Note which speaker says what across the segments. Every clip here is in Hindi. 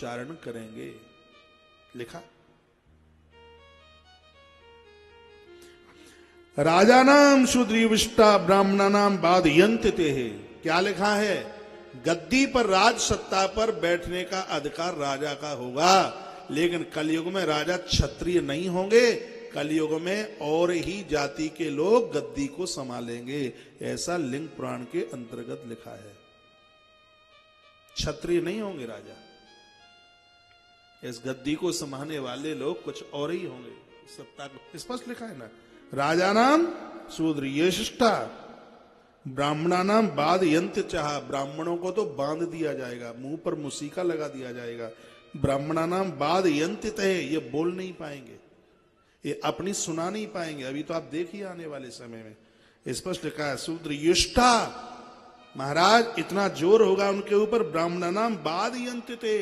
Speaker 1: उच्चारण करेंगे। लिखा राजानाम शूद्रीविष्टा ब्राह्मणानाम बाधयन्ति ते। क्या लिखा है? गद्दी पर, राज सत्ता पर बैठने का अधिकार राजा का होगा, लेकिन कलयुग में राजा क्षत्रिय नहीं होंगे। कलयुग में और ही जाति के लोग गद्दी को संभालेंगे, ऐसा लिंग पुराण के अंतर्गत लिखा है। क्षत्रिय नहीं होंगे राजा, इस गद्दी को संभालने वाले लोग कुछ और ही होंगे। सत्ता को स्पष्ट लिखा है ना, राजा नाम शूद्र ये शिष्टा, ब्राह्मणा नाम बाधयन्ति चाह, ब्राह्मणों को तो बांध दिया जाएगा, मुंह पर मुसीका लगा दिया जाएगा। ब्राह्मणा नाम बाधयन्ति तहे, ये बोल नहीं पाएंगे, ये अपनी सुना नहीं पाएंगे। अभी तो आप देखिए आने वाले समय में स्पष्ट लिखा है शूद्र युष्टा, महाराज इतना जोर होगा उनके ऊपर, ब्राह्मणा नाम बाधयन्ति ते,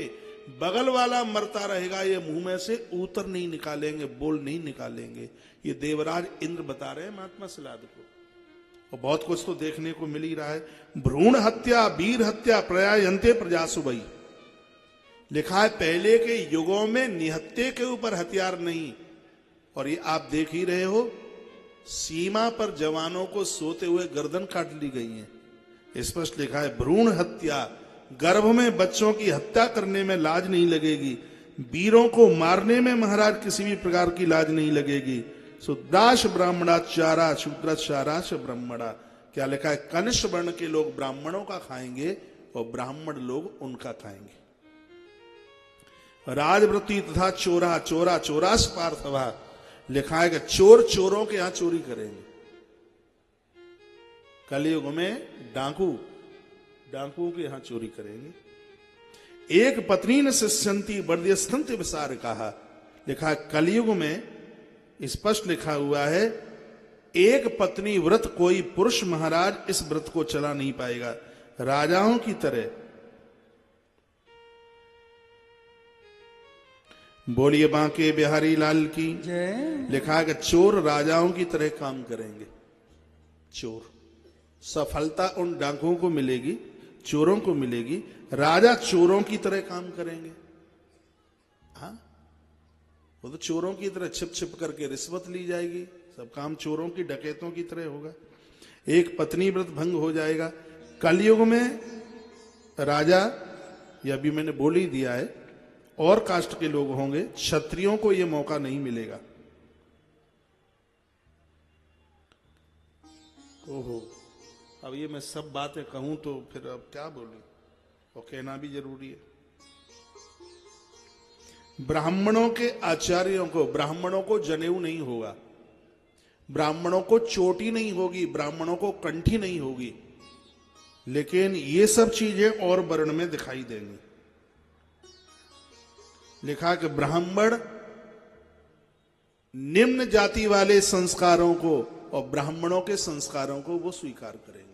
Speaker 1: बगल वाला मरता रहेगा, ये मुंह में से ऊतर नहीं निकालेंगे, बोल नहीं निकालेंगे। ये देवराज इंद्र बता रहे हैं महात्मा शिलाद को, और बहुत कुछ तो देखने को मिल ही रहा है। भ्रूण हत्या, वीर हत्या, प्रयायन्ते प्रजासुबई। लिखा है पहले के युगों में निहत्ते के ऊपर हथियार नहीं, और ये आप देख ही रहे हो, सीमा पर जवानों को सोते हुए गर्दन काट ली गई है। स्पष्ट लिखा है भ्रूण हत्या, गर्भ में बच्चों की हत्या करने में लाज नहीं लगेगी, वीरों को मारने में महाराज किसी भी प्रकार की लाज नहीं लगेगी। शुद्राश ब्राह्मणाचारा शूद्राचाराश ब्राह्मणा। क्या लिखा है? कनिष्ठ वर्ण के लोग ब्राह्मणों का खाएंगे और ब्राह्मण लोग उनका खाएंगे। राजवृत्ति तथा चोरा, चोरा चोरास पार्थवा। लिखा है कि चोर चोरों के यहां चोरी करेंगे। कलयुग में डाकू डाकुओं के यहां चोरी करेंगे। एक पत्नी ने शिष्यंती बर्दियस्तंत विसार कहा। लिखा है कलयुग में स्पष्ट लिखा हुआ है, एक पत्नी व्रत कोई पुरुष महाराज इस व्रत को चला नहीं पाएगा। राजाओं की तरह, बोलिए बांके बिहारी लाल की जय। लिखा है कि चोर राजाओं की तरह काम करेंगे। चोर, सफलता उन डाकुओं को मिलेगी, चोरों को मिलेगी, राजा चोरों की तरह काम करेंगे। हाँ, वो तो चोरों की तरह छिप छिप करके रिश्वत ली जाएगी, सब काम चोरों की डकैतों की तरह होगा। एक पत्नी व्रत भंग हो जाएगा। कलयुग में राजा, यह भी मैंने बोल ही दिया है, और कास्ट के लोग होंगे, क्षत्रियों को यह मौका नहीं मिलेगा। ओहो, अब ये मैं सब बातें कहूं तो फिर अब क्या बोलूं, और कहना भी जरूरी है। ब्राह्मणों के आचार्यों को, ब्राह्मणों को जनेऊ नहीं होगा, ब्राह्मणों को चोटी नहीं होगी, ब्राह्मणों को कंठी नहीं होगी, लेकिन ये सब चीजें और वर्ण में दिखाई देंगी। लिखा कि ब्राह्मण निम्न जाति वाले संस्कारों को और ब्राह्मणों के संस्कारों को वो स्वीकार करेंगे।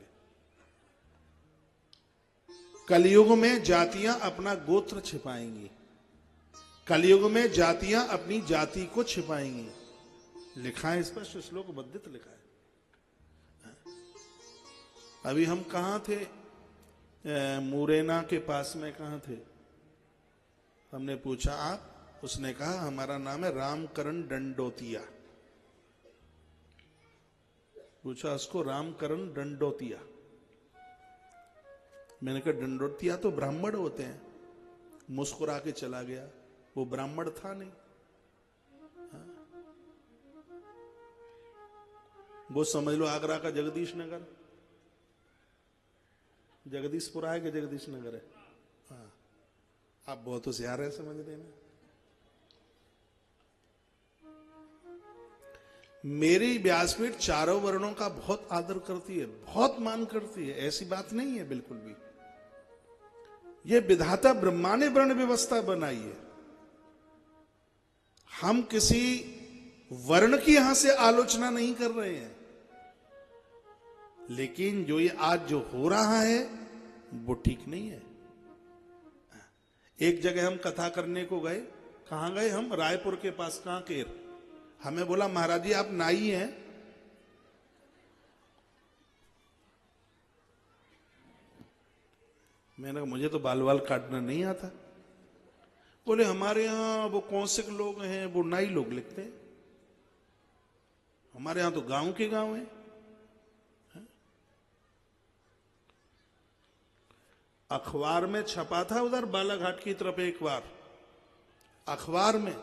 Speaker 1: कलयुग में जातियां अपना गोत्र छिपाएंगी, कलयुग में जातियां अपनी जाति को छिपाएंगी। लिखा है स्पष्ट, श्लोक बद्धित लिखा है। अभी हम कहां थे? मुरैना के पास में कहां थे? हमने पूछा आप, उसने कहा हमारा नाम है रामकरण दंडोतिया। पूछा उसको, रामकरण दंडोतिया। मैंने कहा दंडोतिया तो ब्राह्मण होते हैं। मुस्कुरा के चला गया, वो ब्राह्मण था नहीं। हाँ? वो समझ लो आगरा का जगदीश नगर, जगदीशपुरा है कि जगदीश नगर है? हाँ, आप बहुत होशियार है समझने में। मेरी व्यासपीठ चारों वर्णों का बहुत आदर करती है, बहुत मान करती है, ऐसी बात नहीं है बिल्कुल भी। यह विधाता ब्रह्मा ने वर्ण व्यवस्था बनाई है। हम किसी वर्ण की यहां से आलोचना नहीं कर रहे हैं, लेकिन जो ये आज जो हो रहा है वो ठीक नहीं है। एक जगह हम कथा करने को गए, कहां गए हम? रायपुर के पास कांकेर। हमें बोला महाराज जी आप नाई हैं? मैंने कहा मुझे तो बाल बाल काटना नहीं आता। बोले हमारे यहां वो कौशिक लोग हैं, वो नाई लोग लिखते हैं, हमारे यहां तो गांव के गांव हैं। अखबार में छपा था उधर बालाघाट की तरफ एक बार, अखबार में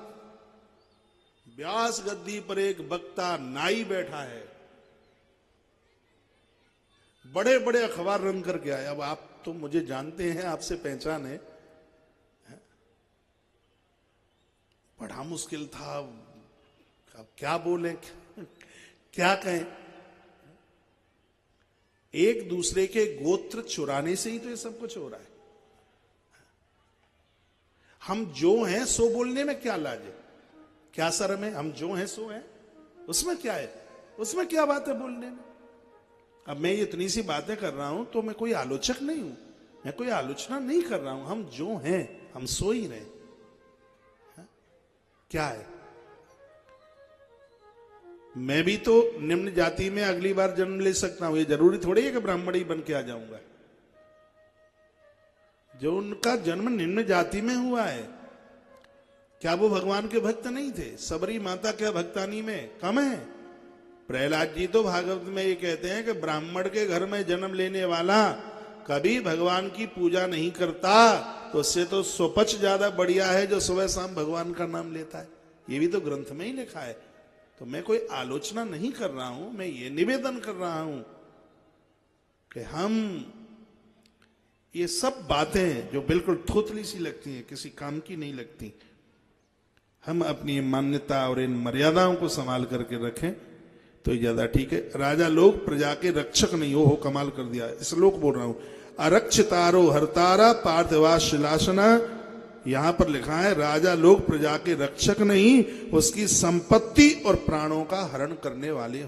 Speaker 1: व्यास गद्दी पर एक वक्ता नाई बैठा है, बड़े बड़े अखबार रन करके आए। अब आप तो मुझे जानते हैं, आपसे पहचान है, बड़ा मुश्किल था, अब क्या बोलें, क्या कहें। एक दूसरे के गोत्र चुराने से ही तो ये सब कुछ हो रहा है। हम जो हैं सो बोलने में क्या लाज है, क्या शर्म है? हम जो हैं सो हैं, उसमें क्या है, उसमें क्या बात है बोलने में? अब मैं ये इतनी सी बातें कर रहा हूं तो मैं कोई आलोचक नहीं हूं, मैं कोई आलोचना नहीं कर रहा हूं। हम जो हैं हम सो ही रहे, क्या है? मैं भी तो निम्न जाति में अगली बार जन्म ले सकता हूं, ये जरूरी थोड़ी है कि ब्राह्मण ही बन के आ जाऊंगा। जो उनका जन्म निम्न जाति में हुआ है, क्या वो भगवान के भक्त नहीं थे? सबरी माता क्या भक्तानी में कम है? प्रहलाद जी तो भागवत में ये कहते हैं कि ब्राह्मण के घर में जन्म लेने वाला कभी भगवान की पूजा नहीं करता, तो उससे तो सुपच ज्यादा बढ़िया है जो सुबह शाम भगवान का नाम लेता है। ये भी तो ग्रंथ में ही लिखा है। तो मैं कोई आलोचना नहीं कर रहा हूं, मैं ये निवेदन कर रहा हूं कि हम ये सब बातें जो बिल्कुल थोथली सी लगती हैं, किसी काम की नहीं लगती, हम अपनी मान्यता और इन मर्यादाओं को संभाल करके रखें तो ज्यादा ठीक है। राजा लोग प्रजा के रक्षक नहीं हो कमाल कर दिया, श्लोक बोल रहा हूं। अरक्षितारो हरतारा पार्थिवा शिलासना, यहां पर लिखा है राजा लोग प्रजा के रक्षक नहीं, उसकी संपत्ति और प्राणों का हरण करने वाले